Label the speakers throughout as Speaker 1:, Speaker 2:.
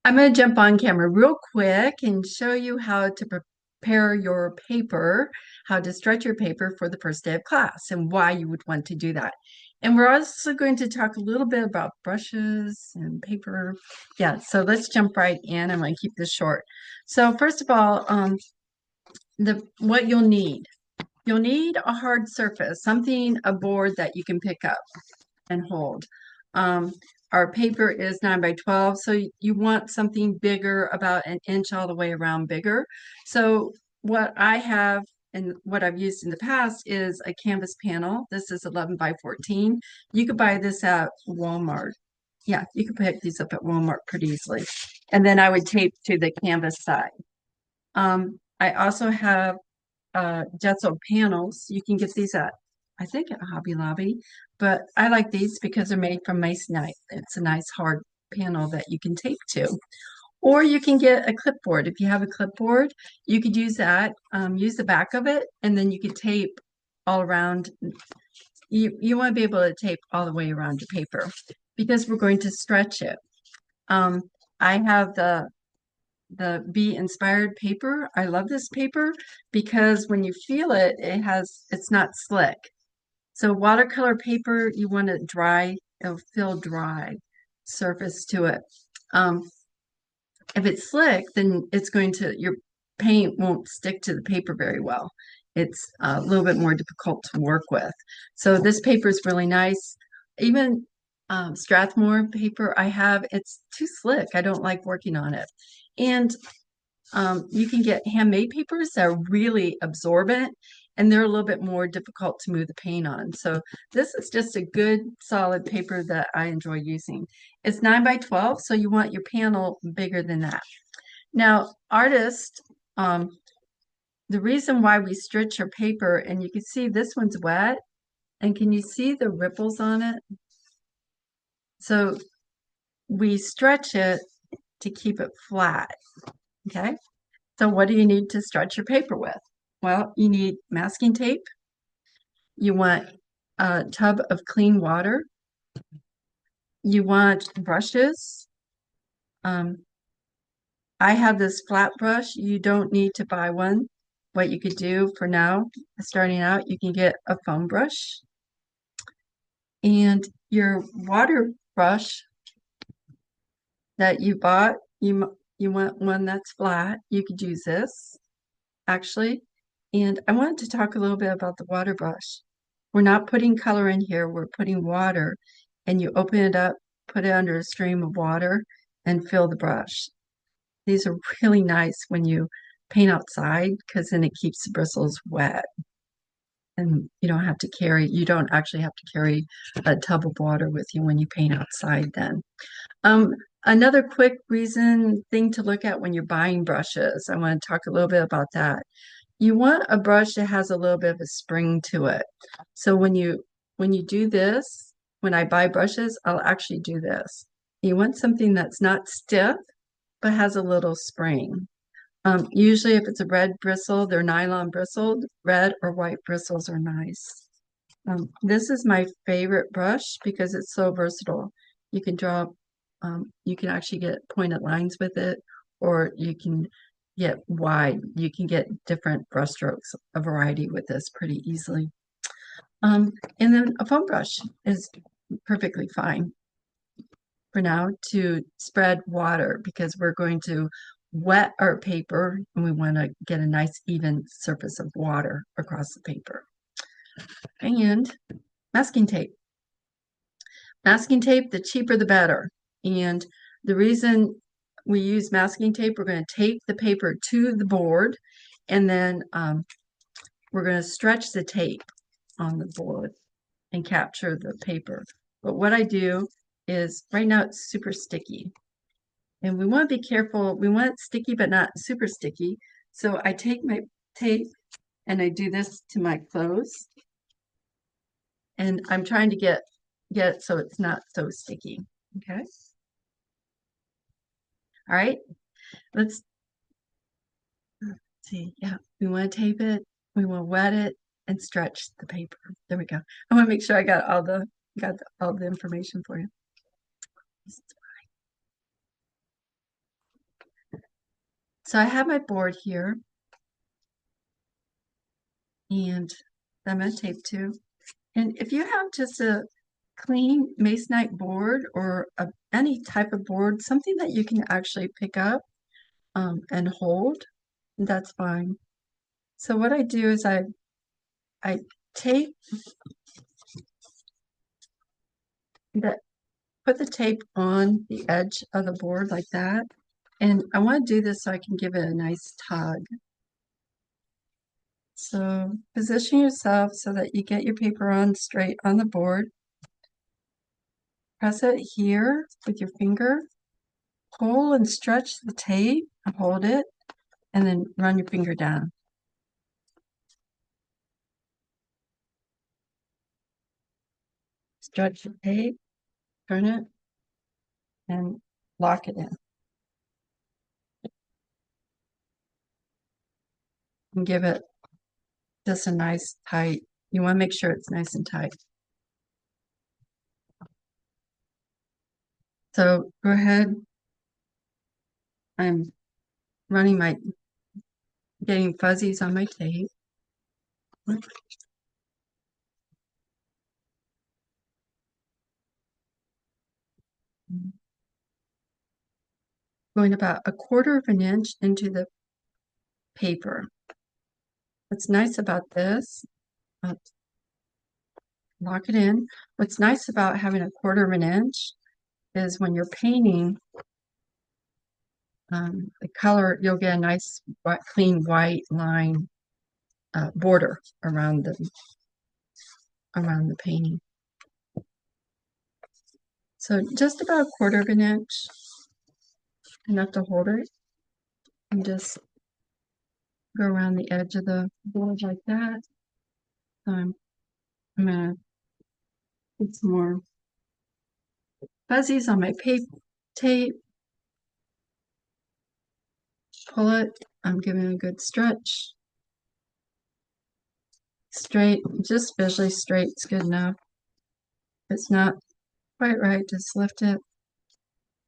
Speaker 1: I'm going to jump on camera real quick and show you how to prepare your paper, how to stretch your paper for the first day of class and why you would want to do that. And we're also going to talk a little bit about brushes and paper. Yeah, so let's jump right in. I'm going to keep this short. So first of all, what you'll need. You'll need a hard surface, something, a board that you can pick up and hold. Um, our paper is 9 by 12, so you want something bigger, about an inch all the way around bigger. So what I have and what I've used in the past is a canvas panel. This is 11 by 14. You could buy this at Walmart. Yeah, you could pick these up at Walmart pretty easily. And then I would tape to the canvas side. I also have gesso panels. You can get these at, I think, at Hobby Lobby, but I like these because they're made from masonite. It's a nice hard panel that you can tape to. Or you can get a clipboard. If you have a clipboard, you could use that, use the back of it, and then you could tape all around. You want to be able to tape all the way around your paper because we're going to stretch it. Um, I have the Be Inspired paper. I love this paper because when you feel it, it's not slick. So watercolor paper, you want it dry, it'll feel dry surface to it. Um, if it's slick, then your paint won't stick to the paper very well. It's a little bit more difficult to work with. So this paper is really nice. Even Strathmore paper I have, it's too slick. I don't like working on it. And you can get handmade papers that are really absorbent and they're a little bit more difficult to move the paint on. So this is just a good solid paper that I enjoy using. It's 9 by 12, so you want your panel bigger than that. Now, artists, um, the reason why we stretch our paper, and you can see this one's wet, and can you see the ripples on it? So we stretch it to keep it flat, okay? So what do you need to stretch your paper with? Well, you need masking tape. You want a tub of clean water. You want brushes. Um, I have this flat brush. You don't need to buy one. What you could do for now, starting out, you can get a foam brush. And your water brush that you bought, you want one that's flat. You could use this, actually. And I wanted to talk a little bit about the water brush. We're not putting color in here, we're putting water. And you open it up, put it under a stream of water, and fill the brush. These are really nice when you paint outside because then it keeps the bristles wet. And you don't actually have to carry a tub of water with you when you paint outside then. Um, Another quick thing to look at when you're buying brushes, I want to talk a little bit about that. You want a brush that has a little bit of a spring to it. So when you do this, when I buy brushes, I'll actually do this. You want something that's not stiff, but has a little spring. Usually if it's a red bristle, they're nylon bristled. Red or white bristles are nice. This is my favorite brush because it's so versatile. You can draw, you can actually get pointed lines with it, or you can get wide. You can get different brush strokes, a variety with this pretty easily. And then a foam brush is perfectly fine for now to spread water because we're going to wet our paper and we want to get a nice even surface of water across the paper. And masking tape. Masking tape, the cheaper the better. And the reason we use masking tape, we're going to tape the paper to the board and then we're going to stretch the tape on the board and capture the paper. But what I do is right now it's super sticky. And we want to be careful. We want it sticky, but not super sticky. So I take my tape and I do this to my clothes. And I'm trying to get it so it's not so sticky. Okay. All right. Let's see. Yeah. We want to tape it. We want to wet it and stretch the paper. There we go. I want to make sure I got all the information for you. So I have my board here, and I'm going to tape to. And if you have just a clean masonite board or any type of board, something that you can actually pick up and hold, that's fine. So what I do is I tape that, put the tape on the edge of the board like that. And I want to do this so I can give it a nice tug. So position yourself so that you get your paper on straight on the board. Press it here with your finger. Pull and stretch the tape, hold it, and then run your finger down. Stretch the tape, turn it, and lock it in. And give it just a nice tight. You want to make sure it's nice and tight. So go ahead. I'm getting fuzzies on my tape. Going about a quarter of an inch into the paper. What's nice about this, lock it in. What's nice about having a quarter of an inch is when you're painting, the color, you'll get a nice clean white line border around the painting. So just about a quarter of an inch, enough to hold it, and just go around the edge of the board like that. I'm gonna put some more fuzzies on my tape. Pull it. I'm giving a good stretch. Straight, just visually straight is good enough. If it's not quite right, just lift it.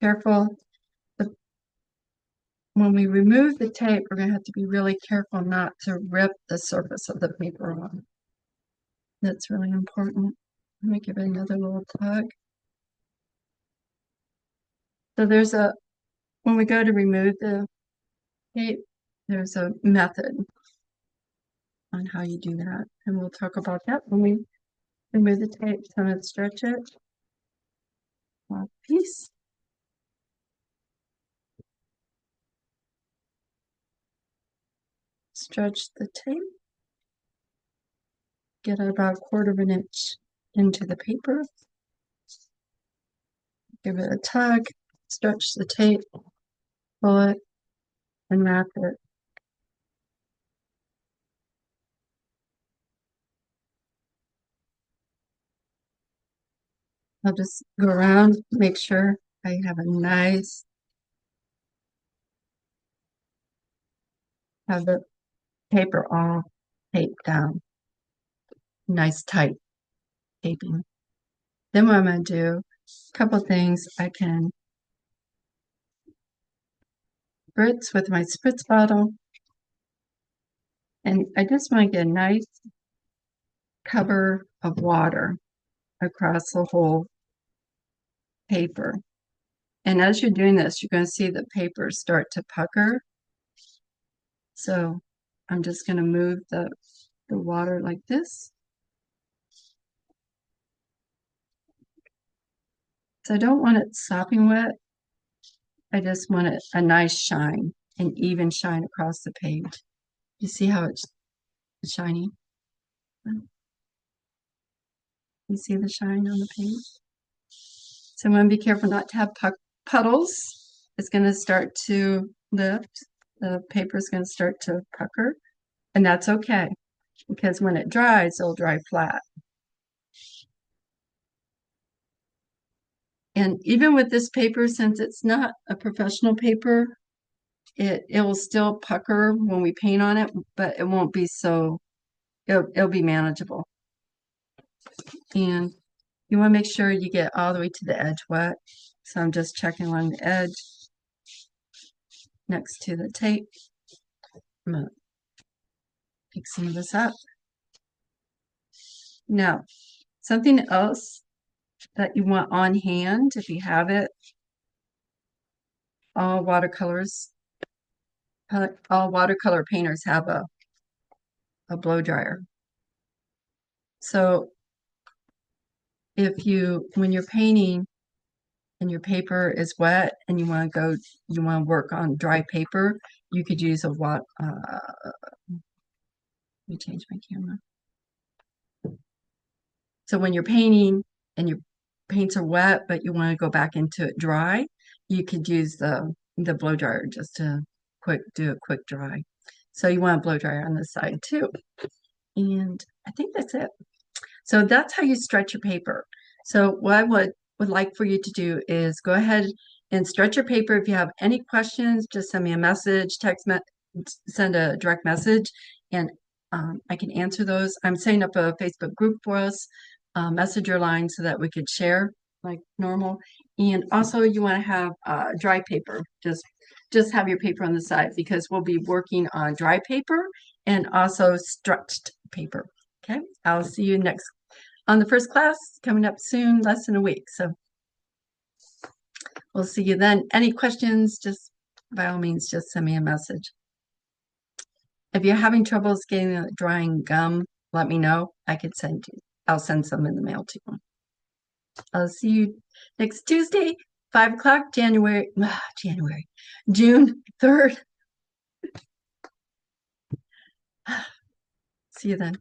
Speaker 1: Careful. When we remove the tape, we're going to have to be really careful not to rip the surface of the paper off. That's really important. Let me give it another little tug. So when we go to remove the tape, there's a method on how you do that. And we'll talk about that when we remove the tape. So I'm going to stretch it. Piece. Stretch the tape. Get about a quarter of an inch into the paper. Give it a tug. Stretch the tape. Pull it and wrap it. I'll just go around, make sure I have have the paper all taped down. Nice tight taping. Then what I'm going to do, a couple things. I can spritz with my spritz bottle. And I just want to get a nice cover of water across the whole paper. And as you're doing this, you're going to see the paper start to pucker. So I'm just going to move the water like this. So I don't want it sopping wet. I just want it a nice shine, an even shine across the page. You see how it's shiny? You see the shine on the page? So I'm going to be careful not to have puddles. It's going to start to lift. The paper is going to start to pucker, and that's okay because when it dries, it'll dry flat. And even with this paper, since it's not a professional paper, it will still pucker when we paint on it, but it won't be so, it'll be manageable. And you want to make sure you get all the way to the edge wet. So I'm just checking along the edge. next to the tape. I'm fixing this up. Now, something else that you want on hand, if you have it, all watercolors, all watercolor painters have a blow dryer. So when you're painting and your paper is wet and you want to work on dry paper, you could use let me change my camera. So when you're painting and your paints are wet, but you want to go back into it dry, you could use the blow dryer just to do a quick dry. So you want a blow dryer on this side too. And I think that's it. So that's how you stretch your paper. So what I would like for you to do is go ahead and stretch your paper. If you have any questions, just send me a message, send a direct message, and I can answer those. I'm setting up a Facebook group for us, messenger line, so that we could share like normal. And also you want to have dry paper. Just have your paper on the side, because we'll be working on dry paper and also stretched paper. Okay, I'll see you next on the first class coming up soon, less than a week. So we'll see you then. Any questions, just by all means, just send me a message. If you're having troubles getting drying gum, let me know. I'll send some in the mail to you. I'll see you next Tuesday, 5 o'clock, June 3rd. See you then.